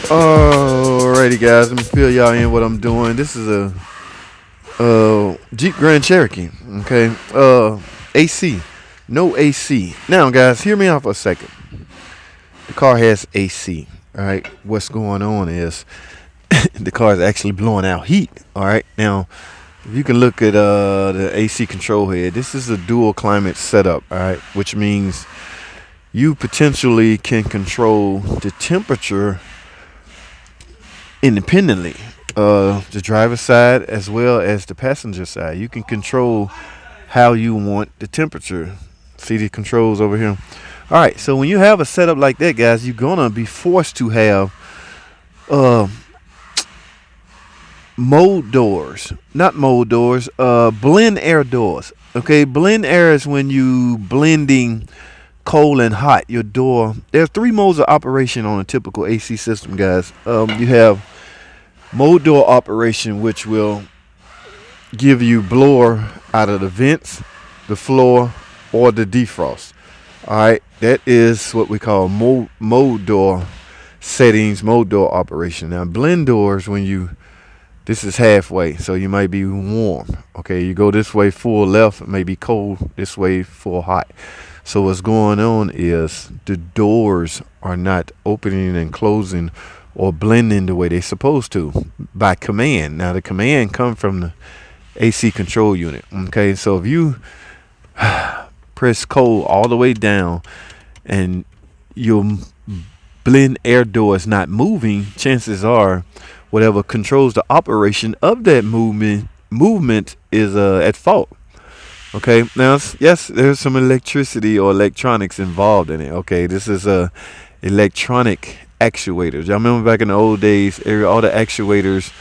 Alrighty, guys, let me fill y'all in what I'm doing. This is a Jeep Grand Cherokee. Okay, AC, no AC. Now, guys, hear me out for a second. The car has AC. All right, what's going on is the car is actually blowing out heat. All right, now if you can look at the AC control head, this is a dual climate setup. All right, which means you potentially can control the temperature independently, the driver's side as well as the passenger side. You can control how you want the temperature. See the controls over here. All right, so when you have a setup like that, guys, you're gonna be forced to have mode doors, not mode doors, blend air doors. Okay, blend air is when you blending cold and hot. Your door, there's three modes of operation on a typical AC system, guys. You have mode door operation, which will give you blower out of the vents, the floor, or the defrost. All right, that is what we call mode door settings, mode door operation. Now, blend doors, when you, this is halfway, so you might be warm. Okay, you go this way full left, it may be cold, this way full hot. So what's going on is the doors are not opening and closing or blending the way they're supposed to by command. Now, the command comes from the AC control unit. Okay, so if you press cold all the way down and your blend air door is not moving, chances are whatever controls the operation of that movement is at fault. Okay, now, yes, there's some electricity or electronics involved in it. Okay, this is electronic actuators. Y'all remember back in the old days, all the actuators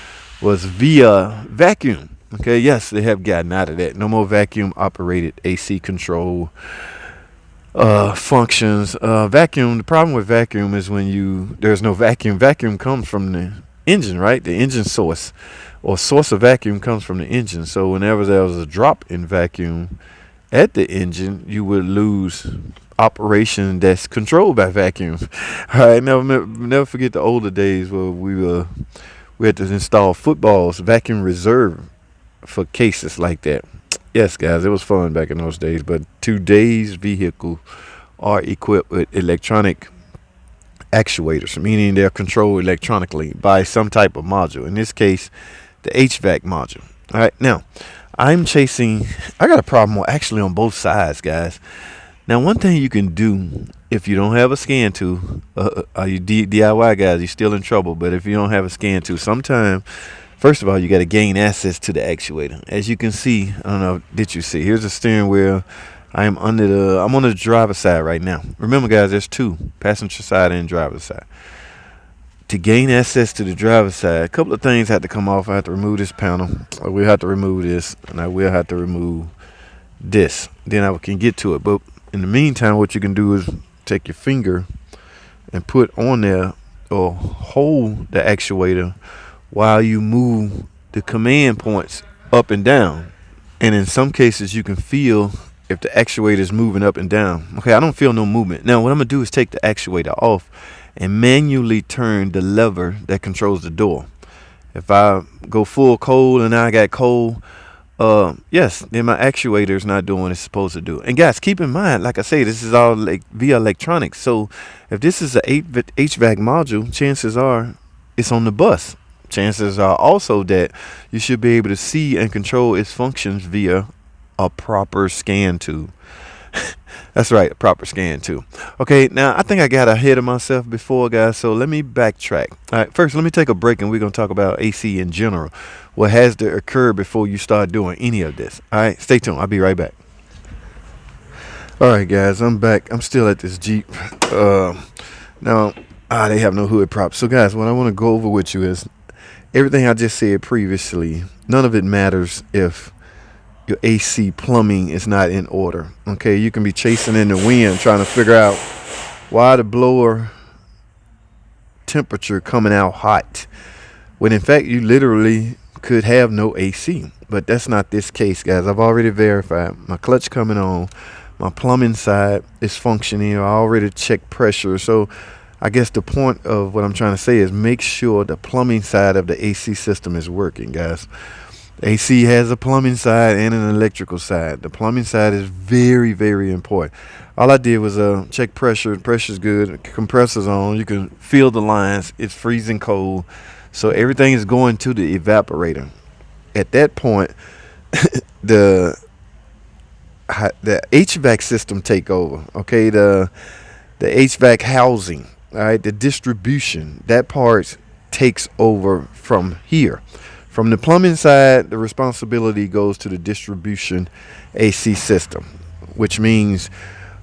was via vacuum. Okay, yes, they have gotten out of that. No more vacuum operated AC control functions. Vacuum, the problem with vacuum is when there's no vacuum. Vacuum comes from the engine, right? The engine source or source of vacuum comes from the engine. So whenever there was a drop in vacuum at the engine, you would lose operation that's controlled by vacuum. All right, never forget the older days where we had to install footballs, vacuum reserve for cases like that. Yes, guys, it was fun back in those days. But today's vehicles are equipped with electronic actuators, meaning they're controlled electronically by some type of module. In this case, the HVAC module. All right, now I got a problem actually on both sides, guys. Now, one thing you can do if you don't have a scan tool, you DIY guys, you're still in trouble. But if you don't have a scan tool, sometime, first of all, you got to gain access to the actuator. As you can see, I don't know, did you see? Here's the steering wheel. I'm on the driver's side right now. Remember, guys, there's two, passenger side and driver's side. To gain access to the driver's side, a couple of things had to come off. I have to remove this panel. We'll have to remove this, and I will have to remove this. Then I can get to it. But in the meantime, what you can do is take your finger and put on there or hold the actuator while you move the command points up and down. And in some cases, you can feel if the actuator is moving up and down. Okay, I don't feel no movement. Now, what I'm going to do is take the actuator off and manually turn the lever that controls the door. If I go full cold and now I got cold, yes, then my actuator is not doing what it's supposed to do. And guys, keep in mind, like I say, this is all via electronics. So if this is a HVAC module, chances are it's on the bus. Chances are also that you should be able to see and control its functions via a proper scan tool. That's right, a proper scan tool. Okay, now I think I got ahead of myself before, guys, so let me backtrack. All right, first let me take a break and we're going to talk about AC in general. What has to occur before you start doing any of this. All right, stay tuned. I'll be right back. All right, guys, I'm back. I'm still at this Jeep. Now, they have no hood props. So, guys, what I want to go over with you is everything I just said previously. None of it matters if your AC plumbing is not in order. Okay, you can be chasing in the wind trying to figure out why the blower temperature coming out hot, when in fact you literally could have no AC. But that's not this case, guys. I've already verified my clutch coming on, my plumbing side is functioning. I already checked pressure, so I guess the point of what I'm trying to say is make sure the plumbing side of the AC system is working, guys. AC has a plumbing side and an electrical side. The plumbing side is very, very important. All I did was check pressure. Pressure's good. Compressor's on. You can feel the lines. It's freezing cold. So everything is going to the evaporator. At that point, the HVAC system take over. Okay, the HVAC housing, all right, the distribution, that part takes over from here. From the plumbing side, the responsibility goes to the distribution AC system, which means,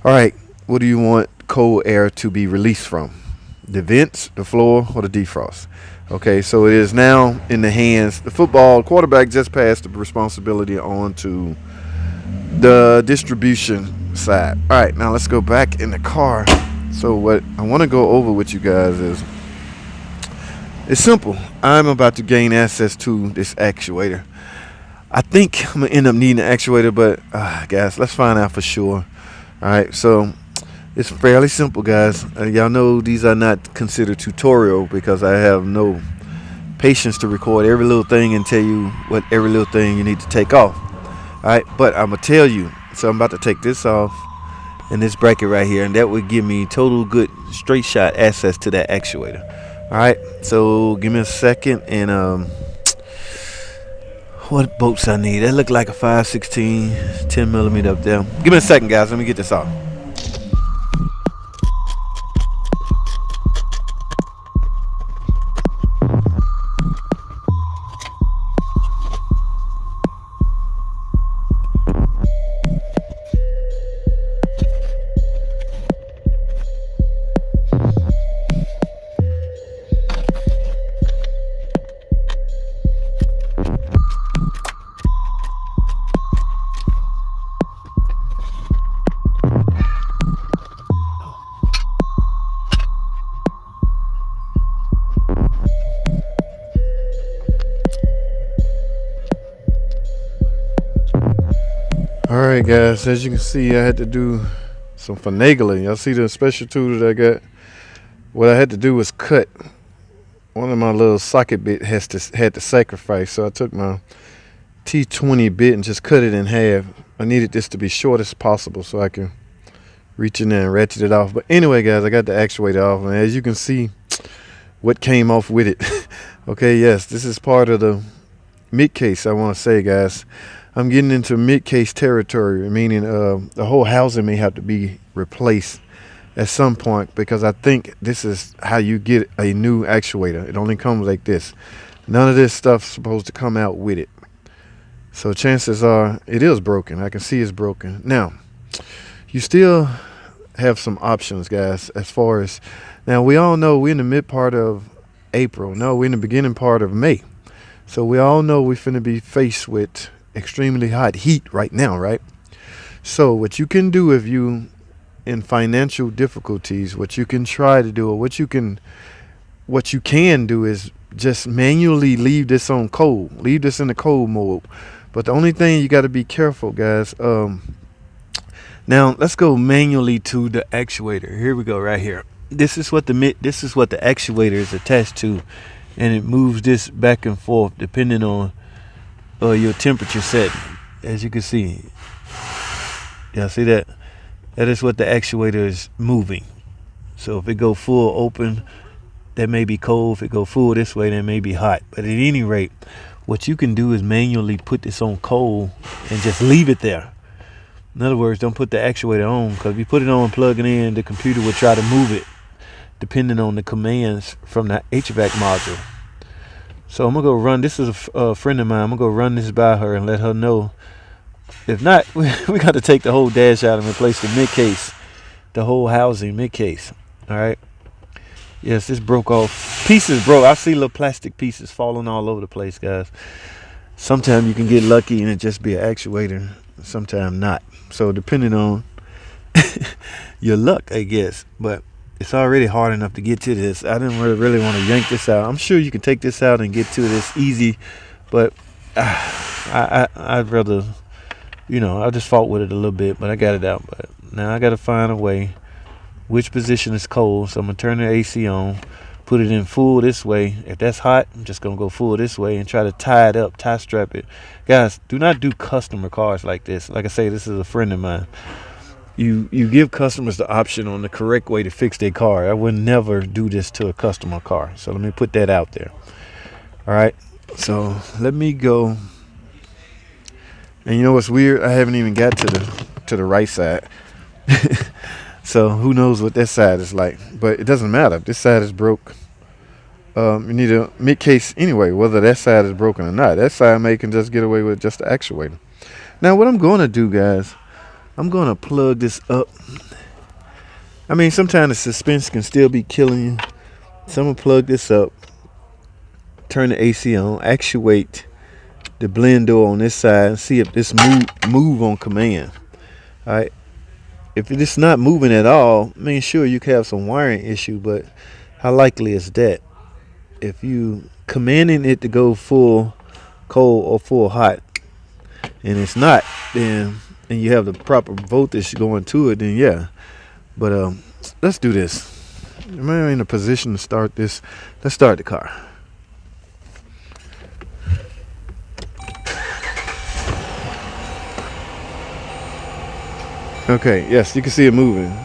all right, what do you want cold air to be released from? The vents, the floor, or the defrost? Okay, so it is now in the hands. The football quarterback just passed the responsibility on to the distribution side. All right, now let's go back in the car. So what I want to go over with you guys is, it's simple. I'm about to gain access to this actuator. I think I'm going to end up needing an actuator, but guys, let's find out for sure. All right, so it's fairly simple, guys. Y'all know these are not considered tutorial because I have no patience to record every little thing and tell you what every little thing you need to take off. All right, but I'm going to tell you. So I'm about to take this off and this bracket right here, and that would give me total good straight shot access to that actuator. All right, so give me a second, and what bolts I need? That look like a 5/16 10 millimeter up there. Give me a second, guys. Let me get this off. Alright guys, as you can see, I had to do some finagling. Y'all see the special tool that I got? What I had to do was cut one of my little socket bit had to sacrifice. So I took my T20 bit and just cut it in half. I needed this to be short as possible so I can reach in there and ratchet it off. But anyway guys, I got the actuator off, and as you can see what came off with it. Okay, yes, this is part of the mid case. I want to say, guys, I'm getting into mid-case territory, meaning the whole housing may have to be replaced at some point, because I think this is how you get a new actuator. It only comes like this. None of this stuff's supposed to come out with it. So chances are it is broken. I can see it's broken. Now, you still have some options, guys, as far as, now we all know we're in the mid part of April. No, we're in the beginning part of May. So we all know we're finna be faced with extremely hot heat right now, right? So what you can do if you in financial difficulties, what you can try to do, or what you can do is just manually leave this on cold, leave this in the cold mode. But the only thing you got to be careful, guys, now let's go manually to the actuator. Here we go, right here. This is what the actuator is attached to, and it moves this back and forth depending on your temperature setting. As you can see, yeah, see that? That is what the actuator is moving. So if it go full open, that may be cold. If it go full this way, that may be hot. But at any rate, what you can do is manually put this on cold and just leave it there. In other words, don't put the actuator on, because if you put it on and plug it in, the computer will try to move it depending on the commands from the HVAC module. So I'm going to go run. This is a friend of mine. I'm going to go run this by her and let her know. If not, we got to take the whole dash out and replace the mid case, the whole housing mid case. All right. Yes, this broke off. Pieces broke. I see little plastic pieces falling all over the place, guys. Sometimes you can get lucky and it just be an actuator. Sometimes not. So depending on your luck, I guess. But it's already hard enough to get to this. I didn't really want to yank this out. I'm sure you can take this out and get to this easy, but I'd rather, I just fought with it a little bit, but I got it out. But now I got to find a way which position is cold. So I'm gonna turn the AC on, put it in full this way. If that's hot, I'm just gonna go full this way and try to tie it up, tie strap it. Guys, do not do customer cars like this. Like I say, this is a friend of mine. You give customers the option on the correct way to fix their car. I would never do this to a customer car. So let me put that out there. All right. So let me go. And you know what's weird? I haven't even got to the right side. So who knows what that side is like? But it doesn't matter. If this side is broke, you need a mid case anyway, whether that side is broken or not. That side may can just get away with just the actuator. Now what I'm going to do, guys, I'm going to plug this up. I mean, sometimes the suspense can still be killing you. So I'm going to plug this up, turn the AC on, actuate the blend door on this side, and see if this move on command. All right. If it's not moving at all, I mean, sure, you can have some wiring issue, but how likely is that? If you commanding it to go full cold or full hot, and it's not, then and you have the proper voltage going to it, then yeah. But let's do this. Am I in a position to start this? Let's start the car. Okay, yes, you can see it moving.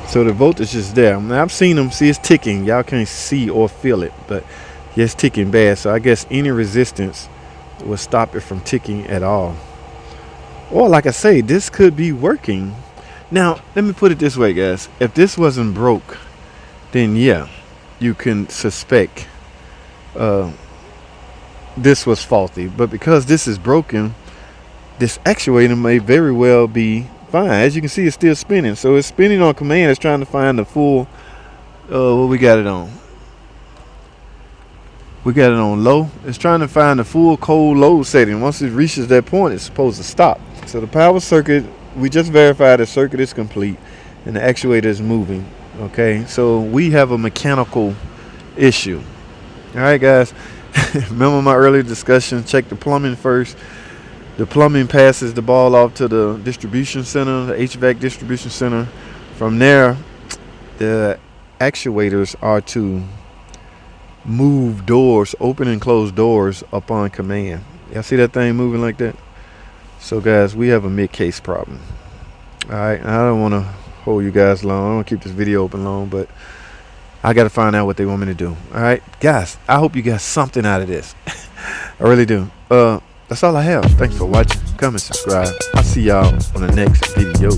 So the voltage is there. Now I've seen them, see it's ticking. Y'all can't see or feel it, but yeah, it's ticking bad. So I guess any resistance will stop it from ticking at all. Or like I say, this could be working. Now, let me put it this way, guys. If this wasn't broke, then yeah, you can suspect this was faulty. But because this is broken, this actuator may very well be fine. As you can see, it's still spinning. So it's spinning on command. It's trying to find the full, what we got it on. We got it on low. It's trying to find the full cold load setting. Once it reaches that point, it's supposed to stop. So the power circuit, we just verified the circuit is complete and the actuator is moving. Okay, so we have a mechanical issue. All right, guys. Remember my earlier discussion, check the plumbing first. The plumbing passes the ball off to the distribution center, the HVAC distribution center. From there, the actuators are to move doors, open and close doors upon command. Y'all see that thing moving like that? So guys, we have a mid-case problem. All right, I don't want to hold you guys long. I don't want to keep this video open long, but I got to find out what they want me to do. All right, guys, I hope you got something out of this. I really do. That's all I have. Thanks for watching. Comment, subscribe. I'll see y'all on the next video.